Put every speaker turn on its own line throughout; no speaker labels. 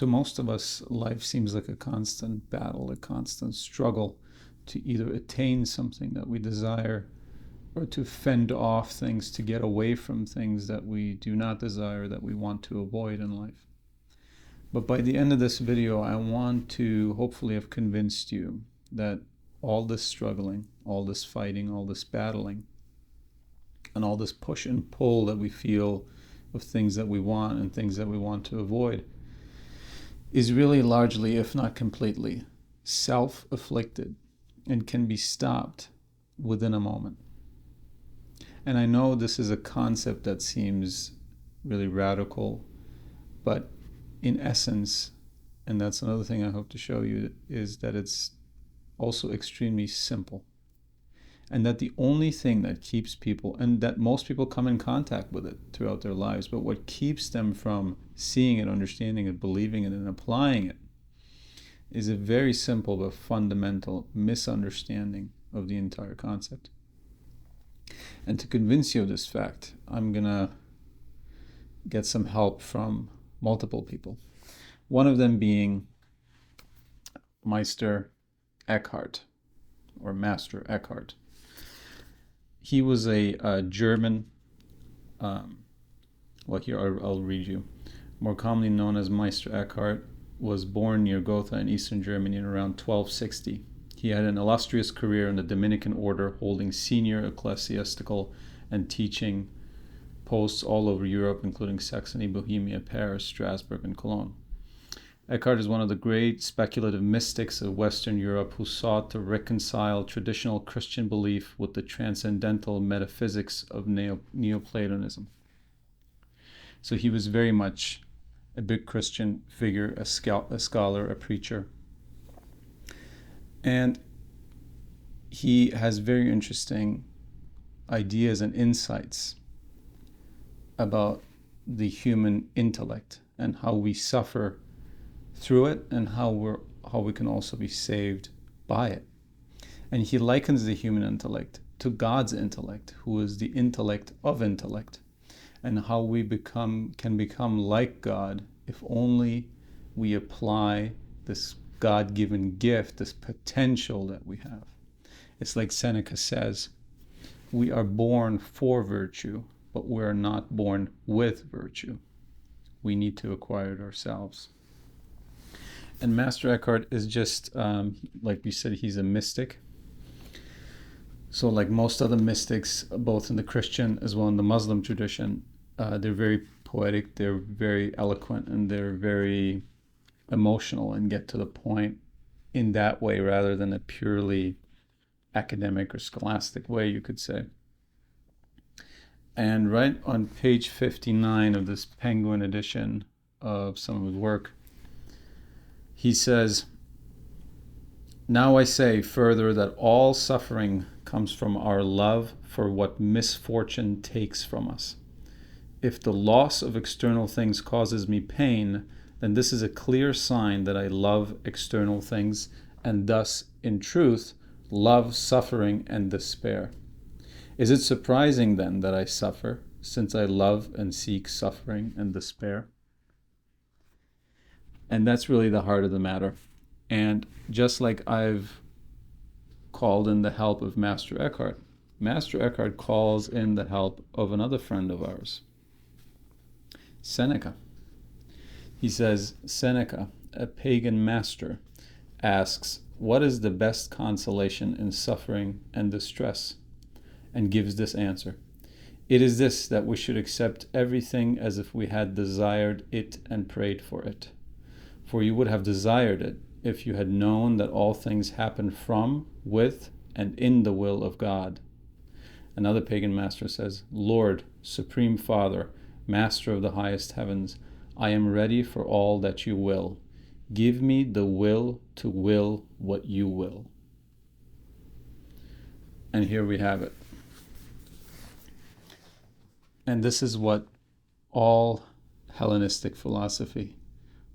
To most of us, life seems like a constant battle, a constant struggle to either attain something that we desire or to fend off things, to get away from things that we do not desire, that we want to avoid in life. But by the end of this video, I want to hopefully have convinced you that all this struggling, all this fighting, all this battling, and all this push and pull that we feel of things that we want and things that we want to avoid is really largely, if not completely, self-afflicted and can be stopped within a moment. And I know this is a concept that seems really radical, but in essence, and that's another thing I hope to show you, is that it's also extremely simple. And that the only thing that keeps people, and that most people come in contact with it throughout their lives, but what keeps them from seeing it, understanding it, believing it, and applying it is a very simple but fundamental misunderstanding of the entire concept. And to convince you of this fact, I'm going to get some help from multiple people. One of them being Meister Eckhart, or Master Eckhart. He was a German, here I'll read you. More commonly known as Meister Eckhart, was born near Gotha in Eastern Germany in around 1260. He had an illustrious career in the Dominican order, holding senior ecclesiastical and teaching posts all over Europe, including Saxony, Bohemia, Paris, Strasbourg, and Cologne. Eckhart is one of the great speculative mystics of Western Europe who sought to reconcile traditional Christian belief with the transcendental metaphysics of Neoplatonism. So he was very much a big Christian figure, a scholar, a preacher. And he has very interesting ideas and insights about the human intellect and how we suffer through it and how we can also be saved by it. And he likens the human intellect to God's intellect, who is the intellect of intellect, and how we can become like God if only we apply this God-given gift, this potential that we have. It's like Seneca says, we are born for virtue, but we are not born with virtue. We need to acquire it ourselves. And Master Eckhart is just, like we said, he's a mystic. So like most other mystics, both in the Christian as well as in the Muslim tradition, they're very poetic, they're very eloquent, and they're very emotional and get to the point in that way rather than a purely academic or scholastic way, you could say. And right on page 59 of this Penguin edition of some of his work, he says, "Now I say further that all suffering comes from our love for what misfortune takes from us. If the loss of external things causes me pain, then this is a clear sign that I love external things, and thus, in truth, love suffering and despair. Is it surprising then that I suffer, since I love and seek suffering and despair?" And that's really the heart of the matter. And just like I've called in the help of Master Eckhart calls in the help of another friend of ours, Seneca. He says, Seneca, a pagan master, asks, what is the best consolation in suffering and distress? And gives this answer. It is this, that we should accept everything as if we had desired it and prayed for it. For you would have desired it if you had known that all things happen from, with, and in the will of God. Another pagan master says, Lord, Supreme Father, Master of the highest heavens, I am ready for all that you will. Give me the will to will what you will. And here we have it. And this is what all Hellenistic philosophy,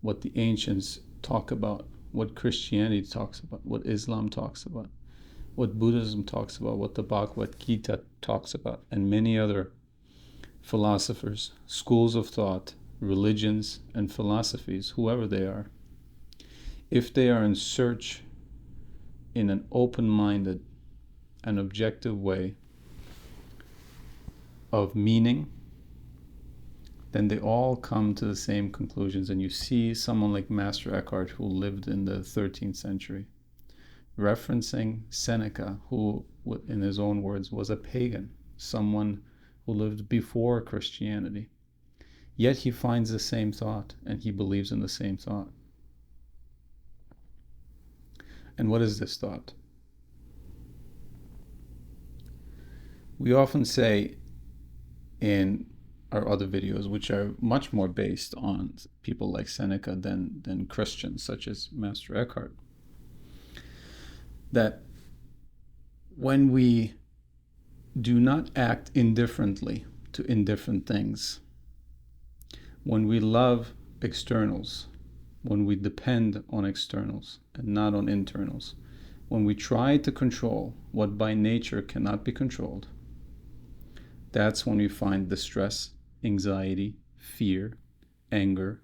what the ancients talk about, what Christianity talks about, what Islam talks about, what Buddhism talks about, what the Bhagavad Gita talks about, and many other philosophers, schools of thought, religions, and philosophies, whoever they are, if they are in search in an open-minded and objective way of meaning, then they all come to the same conclusions. And you see someone like Master Eckhart, who lived in the 13th century, referencing Seneca, who, in his own words, was a pagan, someone who lived before Christianity. Yet he finds the same thought, and he believes in the same thought. And what is this thought? We often say in our other videos, which are much more based on people like Seneca than Christians, such as Master Eckhart, that when we do not act indifferently to indifferent things, when we love externals, when we depend on externals and not on internals, when we try to control what by nature cannot be controlled, that's when we find distress, anxiety, fear, anger,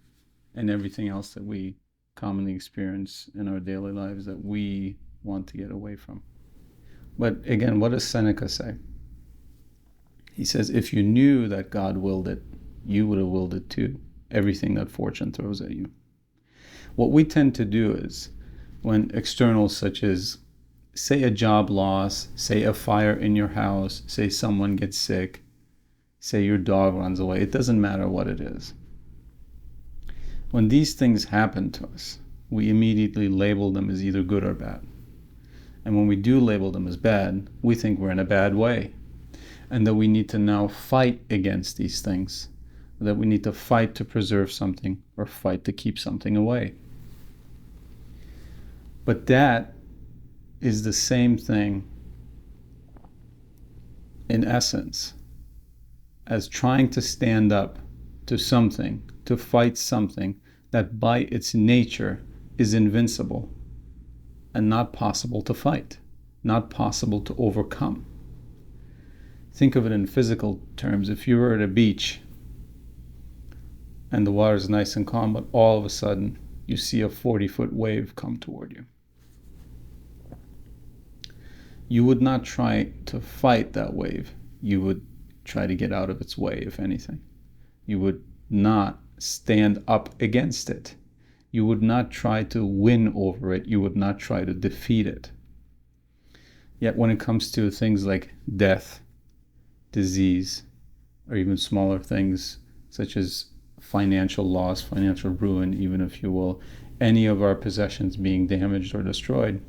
and everything else that we commonly experience in our daily lives that we want to get away from. But again, what does Seneca say? He says, if you knew that God willed it, you would have willed it too, everything that fortune throws at you. What we tend to do is, when externals such as, say, a job loss, say a fire in your house, say someone gets sick, say your dog runs away, it doesn't matter what it is. When these things happen to us, we immediately label them as either good or bad. And when we do label them as bad, we think we're in a bad way, and that we need to now fight against these things, that we need to fight to preserve something or fight to keep something away. But that is the same thing, in essence, as trying to stand up to something, to fight something that by its nature is invincible and not possible to fight, not possible to overcome. Think of it in physical terms. If you were at a beach and the water is nice and calm, but all of a sudden you see a 40-foot wave come toward you, you would not try to fight that wave. You would try to get out of its way, if anything. You would not stand up against it. You would not try to win over it. You would not try to defeat it. Yet when it comes to things like death, disease, or even smaller things such as financial loss, financial ruin, even if you will, any of our possessions being damaged or destroyed,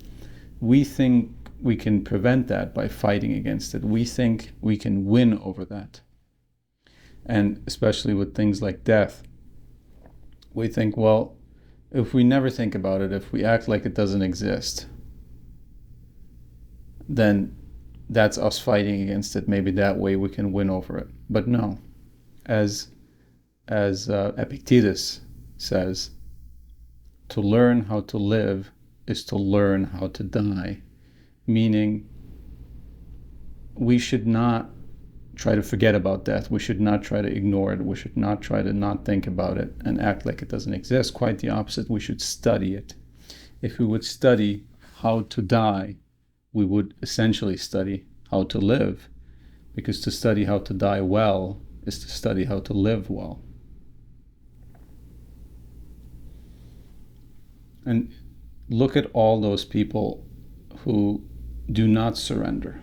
we think we can prevent that by fighting against it. We think we can win over that. And especially with things like death, we think, well, if we never think about it, if we act like it doesn't exist, then that's us fighting against it. Maybe that way we can win over it. But no, as Epictetus says, to learn how to live is to learn how to die. Meaning, we should not try to forget about death. We should not try to ignore it. We should not try to not think about it and act like it doesn't exist. Quite the opposite. We should study it. If we would study how to die, we would essentially study how to live, because to study how to die well is to study how to live well. And look at all those people who do not surrender.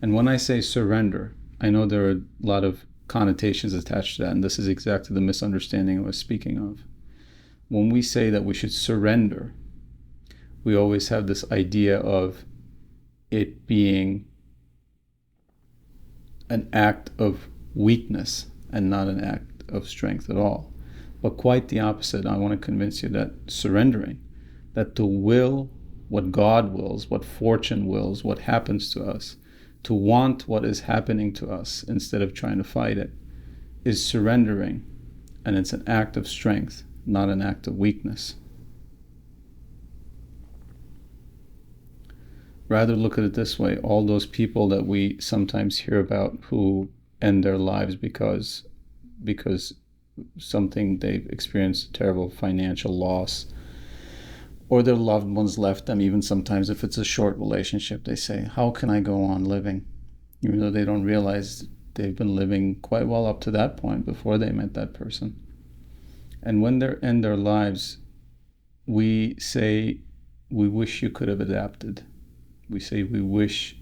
And when I say surrender, I know there are a lot of connotations attached to that, and this is exactly the misunderstanding I was speaking of. When we say that we should surrender, we always have this idea of it being an act of weakness and not an act of strength at all. But quite the opposite. I want to convince you that surrendering, that to will what God wills, what fortune wills, what happens to us, to want what is happening to us instead of trying to fight it, is surrendering, and it's an act of strength, not an act of weakness. Rather, look at it this way. All those people that we sometimes hear about who end their lives because something, they've experienced a terrible financial loss, or their loved ones left them. Even sometimes if it's a short relationship, they say, how can I go on living? Even though they don't realize they've been living quite well up to that point before they met that person. And when they're in their lives, we say, we wish you could have adapted. We say, we wish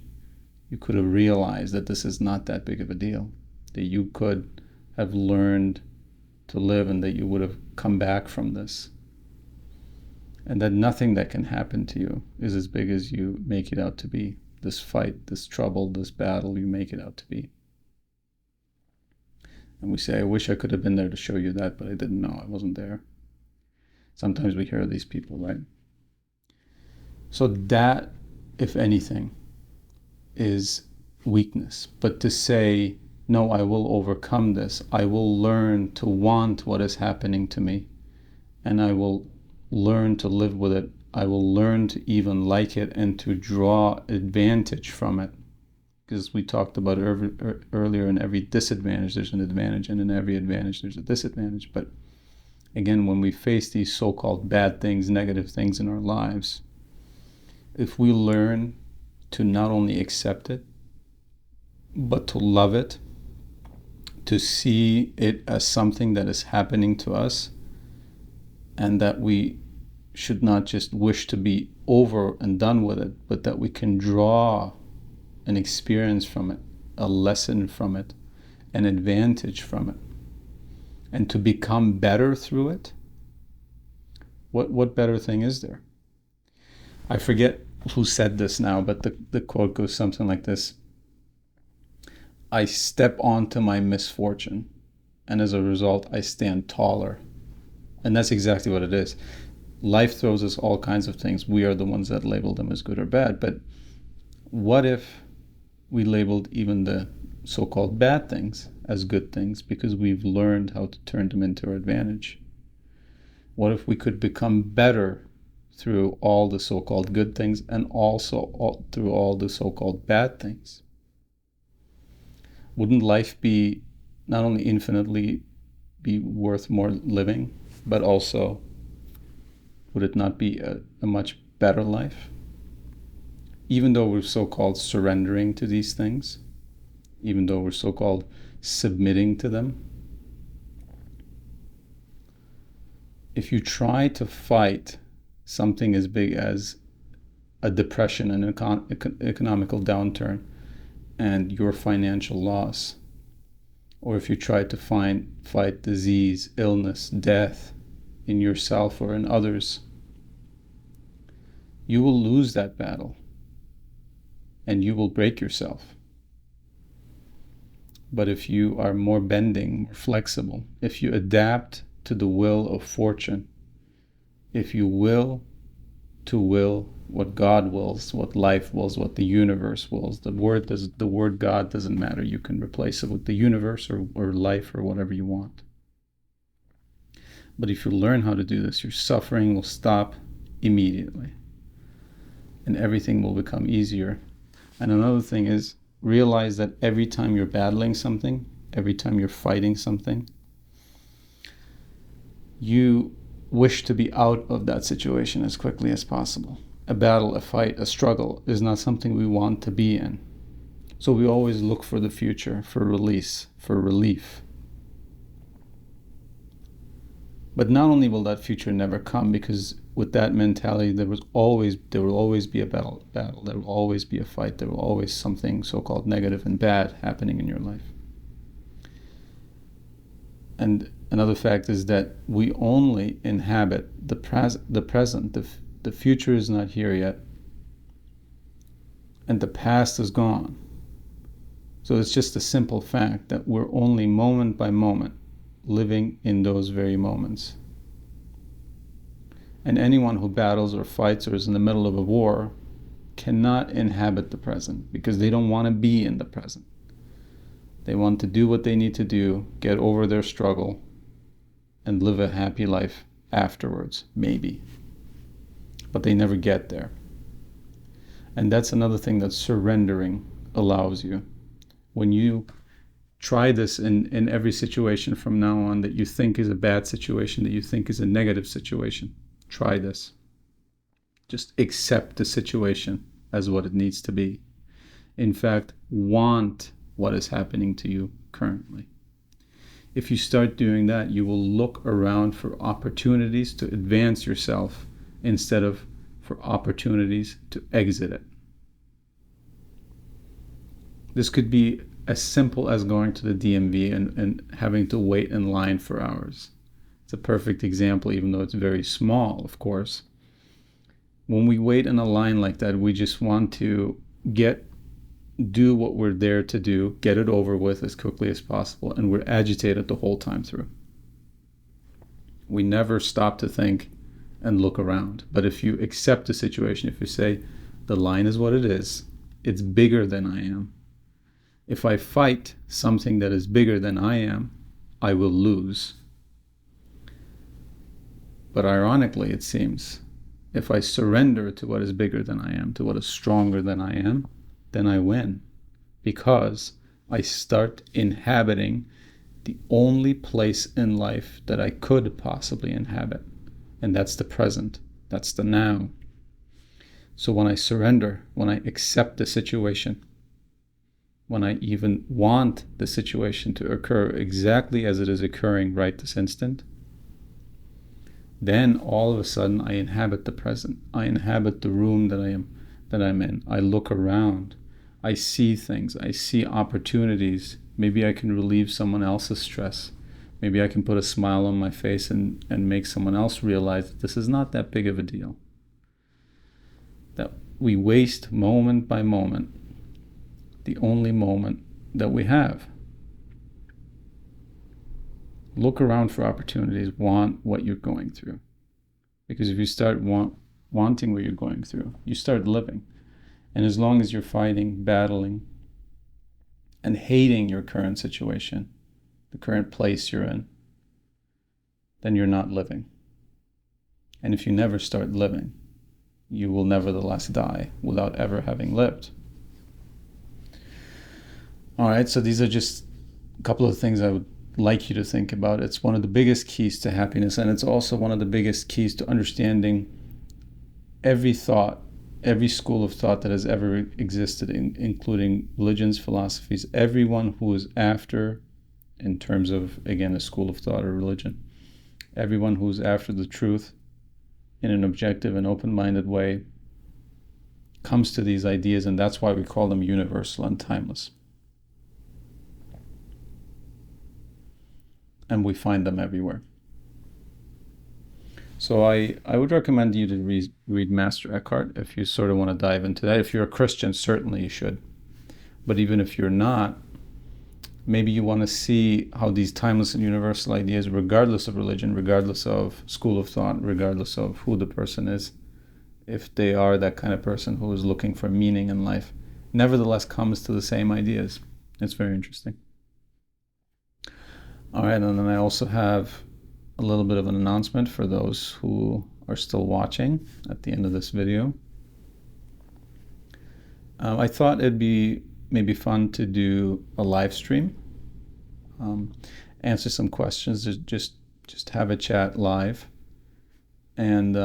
you could have realized that this is not that big of a deal, that you could have learned to live and that you would have come back from this. And that nothing that can happen to you is as big as you make it out to be. This fight, this trouble, this battle, you make it out to be. And we say, I wish I could have been there to show you that, but I didn't know. I wasn't there. Sometimes we hear these people, right? So that, if anything, is weakness. But to say, no, I will overcome this. I will learn to want what is happening to me, and I will learn to live with it. I will learn to even like it and to draw advantage from it. Because we talked about earlier, in every disadvantage there's an advantage, and in every advantage there's a disadvantage. But again, when we face these so-called bad things, negative things in our lives, if we learn to not only accept it, but to love it, to see it as something that is happening to us, and that we should not just wish to be over and done with it, but that we can draw an experience from it, a lesson from it, an advantage from it, and to become better through it. What better thing is there? I forget who said this now, but the quote goes something like this: I step onto my misfortune, and as a result, I stand taller. And that's exactly what it is. Life throws us all kinds of things. We are the ones that label them as good or bad. But what if we labeled even the so-called bad things as good things, because we've learned how to turn them into our advantage? What if we could become better through all the so-called good things, and also through all the so-called bad things? Wouldn't life be not only infinitely be worth more living, but also would it not be a much better life? Even though we're so-called surrendering to these things, even though we're so-called submitting to them, if you try to fight something as big as a depression, an economical downturn, and your financial loss, or if you try to fight disease, illness, death in yourself or in others, you will lose that battle and you will break yourself. But if you are more bending, more flexible, if you adapt to the will of fortune, if you will to will what God wills, what life wills, what the universe wills, the word God doesn't matter. You can replace it with the universe or life or whatever you want. But if you learn how to do this, your suffering will stop immediately, and everything will become easier. And another thing is, realize that every time you're battling something, every time you're fighting something, you wish to be out of that situation as quickly as possible. A battle, a fight, a struggle is not something we want to be in. So we always look for the future, for release, for relief. But not only will that future never come, because with that mentality there will always be a battle, there will always be a fight, there will always something so-called negative and bad happening in your life. And another fact is that we only inhabit the present. The future is not here yet, and the past is gone. So it's just a simple fact that we're only moment by moment living in those very moments. And anyone who battles or fights or is in the middle of a war cannot inhabit the present, because they don't want to be in the present. They want to do what they need to do, get over their struggle, and live a happy life afterwards, maybe. But they never get there. And that's another thing that surrendering allows you. When you Try this in every situation from now on that you think is a bad situation, that you think is a negative situation. Try this. Just accept the situation as what it needs to be. In fact, want what is happening to you currently. If you start doing that, you will look around for opportunities to advance yourself instead of for opportunities to exit it. This could be as simple as going to the DMV and having to wait in line for hours. It's a perfect example, even though it's very small, of course. When we wait in a line like that, we just want to do what we're there to do, get it over with as quickly as possible, and we're agitated the whole time through. We never stop to think and look around. But if you accept the situation, if you say, the line is what it is, it's bigger than I am. If I fight something that is bigger than I am, I will lose. But ironically, it seems, if I surrender to what is bigger than I am, to what is stronger than I am, then I win. Because I start inhabiting the only place in life that I could possibly inhabit. And that's the present. That's the now. So when I surrender, when I accept the situation, when I even want the situation to occur exactly as it is occurring right this instant, then all of a sudden I inhabit the present. I inhabit the room that I'm in. I look around. I see things. I see opportunities. Maybe I can relieve someone else's stress. Maybe I can put a smile on my face and make someone else realize that this is not that big of a deal. That we waste moment by moment, the only moment that we have. Look around for opportunities, want what you're going through. Because if you start wanting what you're going through, you start living. And as long as you're fighting, battling, and hating your current situation, the current place you're in, then you're not living. And if you never start living, you will nevertheless die without ever having lived. All right, so these are just a couple of things I would like you to think about. It's one of the biggest keys to happiness, and it's also one of the biggest keys to understanding every thought, every school of thought that has ever existed, including religions, philosophies, everyone who is after, in terms of, again, a school of thought or religion, everyone who's after the truth in an objective and open-minded way comes to these ideas, and that's why we call them universal and timeless. And we find them everywhere. So I would recommend you to read Master Eckhart if you sort of want to dive into that. If you're a Christian, certainly you should. But even if you're not, maybe you want to see how these timeless and universal ideas, regardless of religion, regardless of school of thought, regardless of who the person is, if they are that kind of person who is looking for meaning in life, nevertheless comes to the same ideas. It's very interesting. All right, and then I also have a little bit of an announcement for those who are still watching at the end of this video. I thought it'd be maybe fun to do a live stream, answer some questions, just have a chat live. And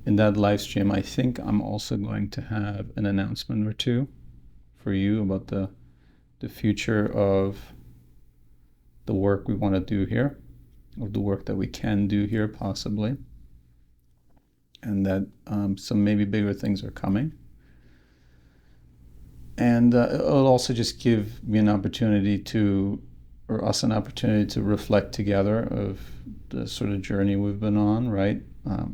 in that live stream, I think I'm also going to have an announcement or two for you about the future of the work we want to do here, of the work that we can do here possibly, and that some maybe bigger things are coming. And it'll also just give me an opportunity or us an opportunity to reflect together of the sort of journey we've been on, right? A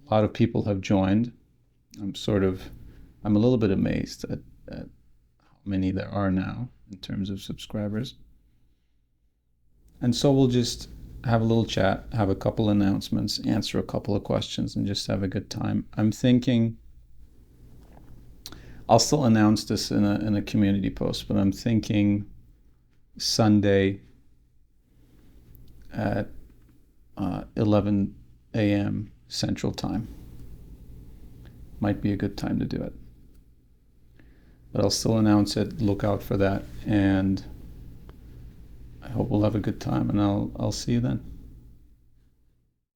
lot of people have joined. I'm a little bit amazed at how many there are now in terms of subscribers. And so we'll just have a little chat, have a couple announcements, answer a couple of questions, and just have a good time. I'm thinking, I'll still announce this in a community post, but I'm thinking Sunday at 11 a.m. Central Time. Might be a good time to do it. But I'll still announce it, look out for that, and I hope we'll have a good time, and I'll see you then.